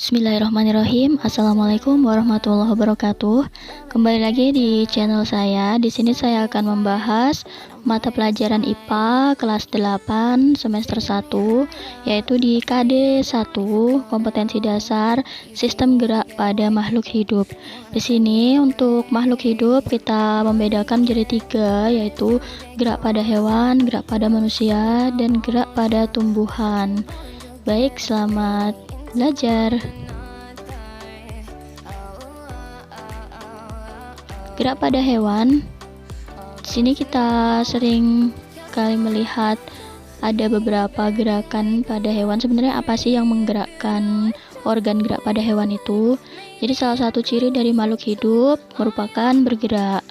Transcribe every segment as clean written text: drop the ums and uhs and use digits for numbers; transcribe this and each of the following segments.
Bismillahirrahmanirrahim. Assalamualaikum warahmatullahi wabarakatuh. Kembali lagi di channel saya. Di sini saya akan membahas mata pelajaran IPA kelas 8 semester 1, yaitu di KD 1, kompetensi dasar sistem gerak pada makhluk hidup. Di sini untuk makhluk hidup kita membedakan menjadi 3, yaitu gerak pada hewan, gerak pada manusia, dan gerak pada tumbuhan. Baik, selamat belajar. Gerak pada hewan. Di sini kita sering kali melihat ada beberapa gerakan pada hewan. Sebenarnya apa sih yang menggerakkan organ gerak pada hewan itu? Jadi salah satu ciri dari makhluk hidup merupakan bergerak.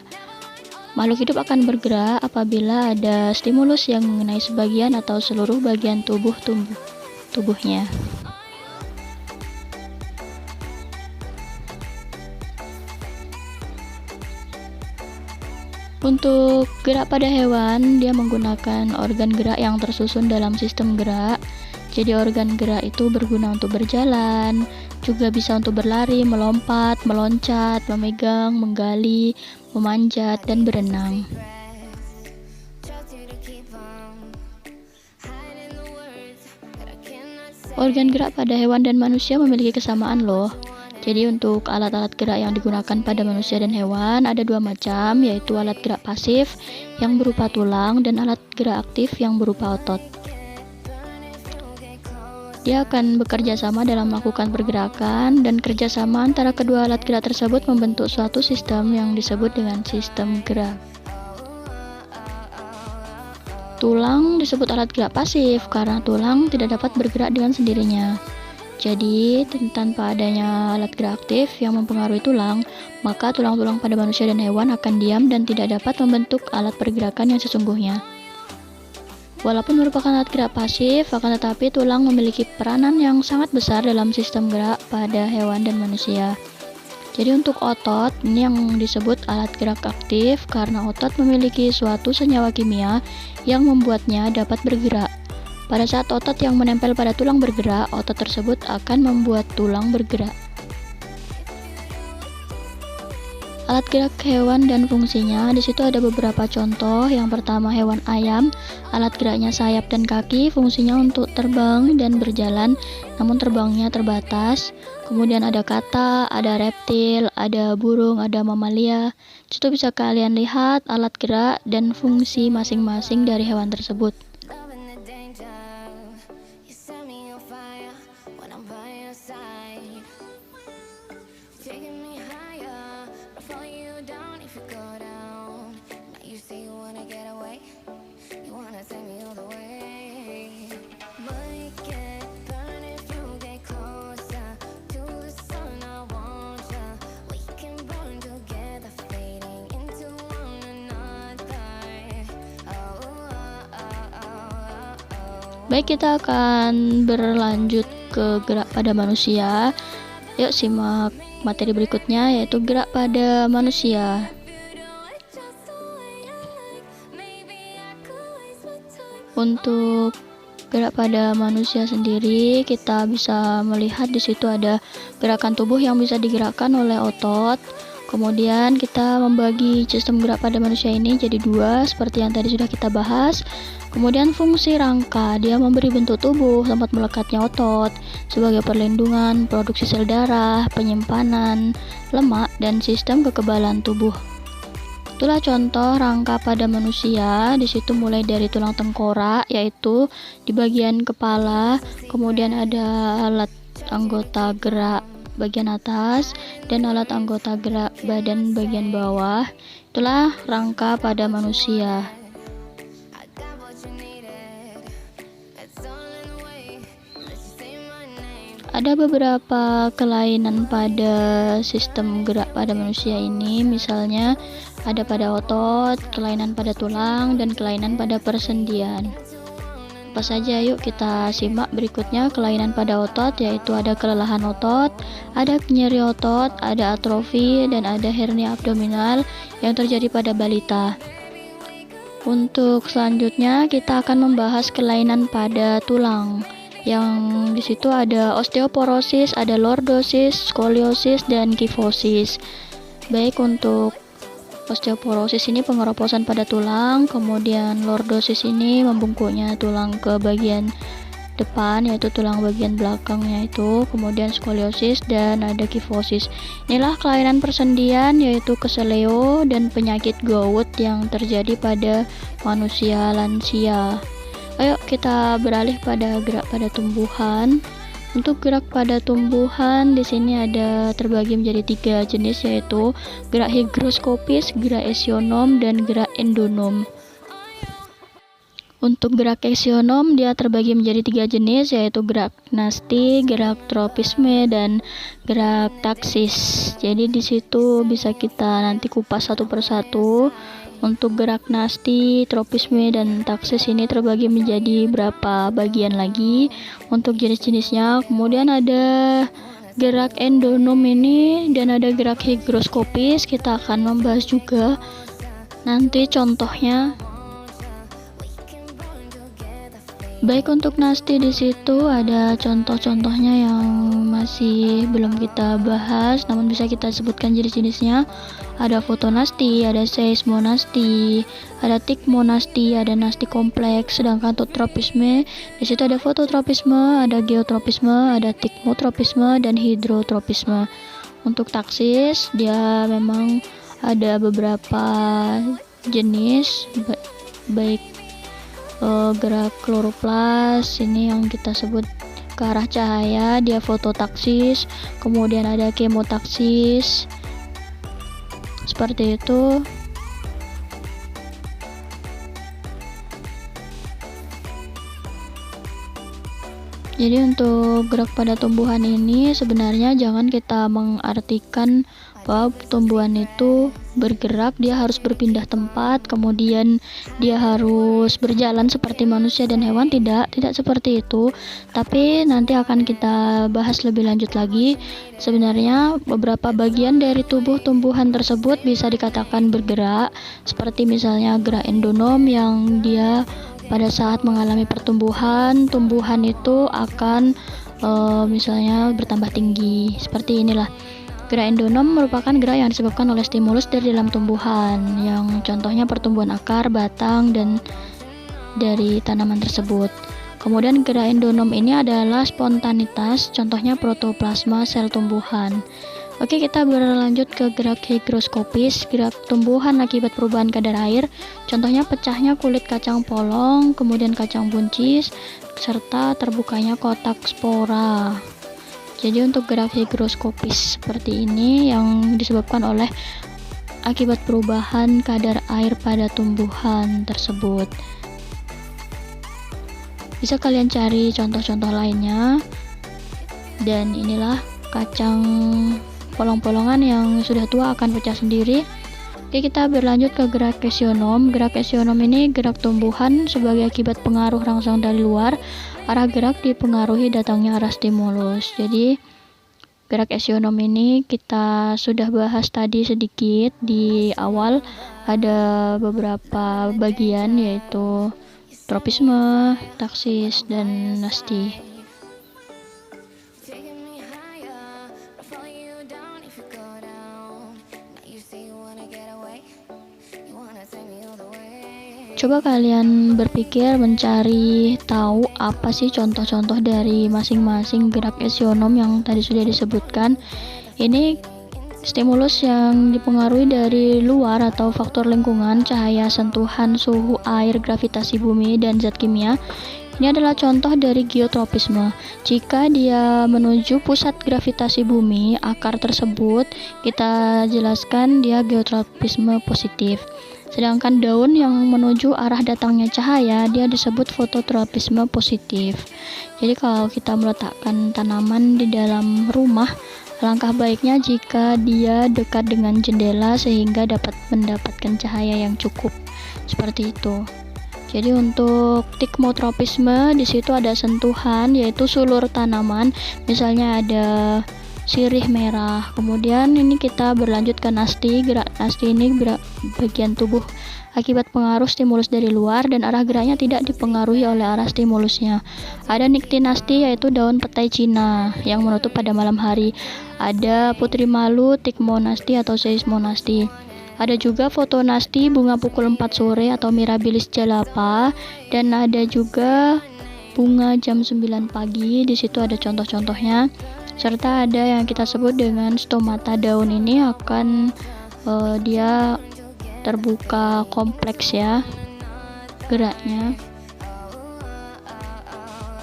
Makhluk hidup akan bergerak apabila ada stimulus yang mengenai sebagian atau seluruh bagian tubuhnya. Untuk gerak pada hewan, dia menggunakan organ gerak yang tersusun dalam sistem gerak. Jadi organ gerak itu berguna untuk berjalan, juga bisa untuk berlari, melompat, meloncat, memegang, menggali, memanjat, dan berenang. Organ gerak pada hewan dan manusia memiliki kesamaan loh. Jadi untuk alat-alat gerak yang digunakan pada manusia dan hewan ada 2 macam, yaitu alat gerak pasif yang berupa tulang dan alat gerak aktif yang berupa otot. Dia akan bekerja sama dalam melakukan pergerakan, dan kerjasama antara kedua alat gerak tersebut membentuk suatu sistem yang disebut dengan sistem gerak. Tulang disebut alat gerak pasif karena tulang tidak dapat bergerak dengan sendirinya. Jadi, tanpa adanya alat gerak aktif yang mempengaruhi tulang, maka tulang-tulang pada manusia dan hewan akan diam dan tidak dapat membentuk alat pergerakan yang sesungguhnya. Walaupun merupakan alat gerak pasif, akan tetapi tulang memiliki peranan yang sangat besar dalam sistem gerak pada hewan dan manusia. Jadi untuk otot, ini yang disebut alat gerak aktif karena otot memiliki suatu senyawa kimia yang membuatnya dapat bergerak. Pada saat otot yang menempel pada tulang bergerak, otot tersebut akan membuat tulang bergerak. Alat gerak hewan dan fungsinya, di situ ada beberapa contoh. Yang pertama hewan ayam, alat geraknya sayap dan kaki, fungsinya untuk terbang dan berjalan, namun terbangnya terbatas. Kemudian ada kata, ada reptil, ada burung, ada mamalia. Di situ bisa kalian lihat alat gerak dan fungsi masing-masing dari hewan tersebut. Baik, kita akan berlanjut ke gerak pada manusia. Yuk simak materi berikutnya, yaitu gerak pada manusia. Untuk gerak pada manusia sendiri, kita bisa melihat di situ ada gerakan tubuh yang bisa digerakkan oleh otot. Kemudian kita membagi sistem gerak pada manusia ini jadi 2, seperti yang tadi sudah kita bahas. Kemudian fungsi rangka, dia memberi bentuk tubuh, tempat melekatnya otot, sebagai perlindungan, produksi sel darah, penyimpanan lemak, dan sistem kekebalan tubuh. Itulah contoh rangka pada manusia. Di situ mulai dari tulang tengkorak, yaitu di bagian kepala, kemudian ada alat anggota gerak bagian atas dan alat anggota gerak badan bagian bawah. Itulah rangka pada manusia. Ada beberapa kelainan pada sistem gerak pada manusia ini, misalnya ada pada otot, kelainan pada tulang, dan kelainan pada persendian. Apa saja? Yuk kita simak berikutnya. Kelainan pada otot, yaitu ada kelelahan otot, ada nyeri otot, ada atrofi, dan ada hernia abdominal yang terjadi pada balita. Untuk selanjutnya kita akan membahas kelainan pada tulang. Yang di situ ada osteoporosis, ada lordosis, skoliosis, dan kifosis. Baik untuk osteoporosis ini pengeroposan pada tulang, kemudian lordosis ini membungkuknya tulang ke bagian depan, yaitu tulang bagian belakangnya itu, kemudian skoliosis, dan ada kifosis. Inilah kelainan persendian, yaitu keseleo dan penyakit gout yang terjadi pada manusia lansia. Ayo kita beralih pada gerak pada tumbuhan. Untuk gerak pada tumbuhan di sini ada terbagi menjadi 3 jenis, yaitu gerak higroskopis, gerak esionom, dan gerak endonom. Untuk gerak esionom dia terbagi menjadi 3 jenis, yaitu gerak nasti, gerak tropisme, dan gerak taksis. Jadi di situ bisa kita nanti kupas satu persatu. Untuk gerak nasti, tropisme, dan taksis ini terbagi menjadi berapa bagian lagi untuk jenis-jenisnya. Kemudian ada gerak endonom ini dan ada gerak higroskopis. Kita akan membahas juga nanti contohnya. Baik, untuk nasti di situ ada contoh-contohnya yang masih belum kita bahas, namun bisa kita sebutkan jenis-jenisnya. Ada fotonasti, ada seismonasti, ada tikmonasti, ada nasti kompleks. Sedangkan untuk tropisme di situ ada fototropisme, ada geotropisme, ada tikmotropisme, dan hidrotropisme. Untuk taksis dia memang ada beberapa jenis, baik gerak kloroplas ini yang kita sebut ke arah cahaya, dia fototaksis. Kemudian ada kemotaksis, seperti itu. Jadi untuk gerak pada tumbuhan ini sebenarnya jangan kita mengartikan bahwa tumbuhan itu bergerak, dia harus berpindah tempat, kemudian dia harus berjalan seperti manusia dan hewan. Tidak seperti itu. Tapi nanti akan kita bahas lebih lanjut lagi. Sebenarnya beberapa bagian dari tubuh tumbuhan tersebut bisa dikatakan bergerak, seperti misalnya gerak endonom yang dia pada saat mengalami pertumbuhan, tumbuhan itu akan misalnya bertambah tinggi. Seperti inilah. Gerak endonom merupakan gerak yang disebabkan oleh stimulus dari dalam tumbuhan, yang contohnya pertumbuhan akar, batang, dan dari tanaman tersebut. Kemudian gerak endonom ini adalah spontanitas, contohnya protoplasma sel tumbuhan. Oke, kita berlanjut ke gerak higroskopis, gerak tumbuhan akibat perubahan kadar air, contohnya pecahnya kulit kacang polong, kemudian kacang buncis, serta terbukanya kotak spora. Jadi untuk gerak higroskopis seperti ini yang disebabkan oleh akibat perubahan kadar air pada tumbuhan tersebut. Bisa kalian cari contoh-contoh lainnya. Dan inilah kacang polong-polongan yang sudah tua akan pecah sendiri. Oke, kita berlanjut ke gerak esionom. Gerak esionom ini gerak tumbuhan sebagai akibat pengaruh rangsang dari luar. Arah gerak dipengaruhi datangnya arah stimulus. Jadi gerak esionom ini kita sudah bahas tadi sedikit di awal. Ada beberapa bagian, yaitu tropisme, taksis, dan nasti. Coba kalian berpikir mencari tahu apa sih contoh-contoh dari masing-masing gerak esionom yang tadi sudah disebutkan. Ini stimulus yang dipengaruhi dari luar atau faktor lingkungan, cahaya, sentuhan, suhu, air, gravitasi bumi, dan zat kimia. Ini adalah contoh dari geotropisme. Jika dia menuju pusat gravitasi bumi, akar tersebut kita jelaskan dia geotropisme positif. Sedangkan daun yang menuju arah datangnya cahaya, dia disebut fototropisme positif. Jadi kalau kita meletakkan tanaman di dalam rumah, langkah baiknya jika dia dekat dengan jendela sehingga dapat mendapatkan cahaya yang cukup. Seperti itu. Jadi untuk tikmotropisme di situ ada sentuhan, yaitu sulur tanaman. Misalnya ada sirih merah. Kemudian ini kita berlanjut ke nasti. Gerak nasti ini bagian tubuh akibat pengaruh stimulus dari luar dan arah geraknya tidak dipengaruhi oleh arah stimulusnya. Ada niktinasti yaitu daun petai Cina yang menutup pada malam hari. Ada putri malu, tikmonasti atau seismonasti. Ada juga fotonasti bunga pukul 4 sore atau mirabilis jalapa, dan ada juga bunga jam 9 pagi. Di situ ada contoh-contohnya. Serta ada yang kita sebut dengan stomata. Daun ini akan dia terbuka kompleks ya geraknya,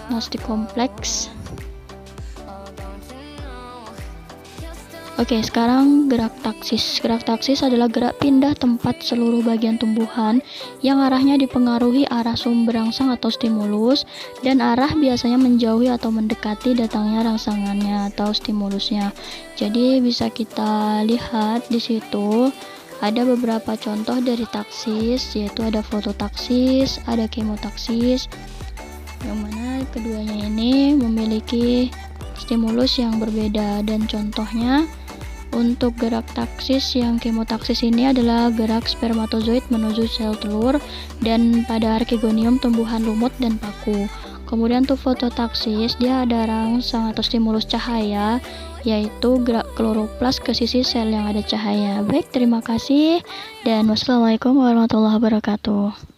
nasti kompleks. Oke, sekarang gerak taksis. Gerak taksis adalah gerak pindah tempat seluruh bagian tumbuhan yang arahnya dipengaruhi arah sumber rangsang atau stimulus, dan arah biasanya menjauhi atau mendekati datangnya rangsangannya atau stimulusnya. Jadi bisa kita lihat di situ ada beberapa contoh dari taksis, yaitu ada fototaksis, ada kemotaksis, yang mana keduanya ini memiliki stimulus yang berbeda. Dan contohnya untuk gerak taksis yang kemotaksis ini adalah gerak spermatozoid menuju sel telur, dan pada archegonium tumbuhan lumut dan paku. Kemudian untuk fototaksis dia ada rangsang atau stimulus cahaya, yaitu gerak kloroplas ke sisi sel yang ada cahaya. Baik, terima kasih dan wassalamualaikum warahmatullahi wabarakatuh.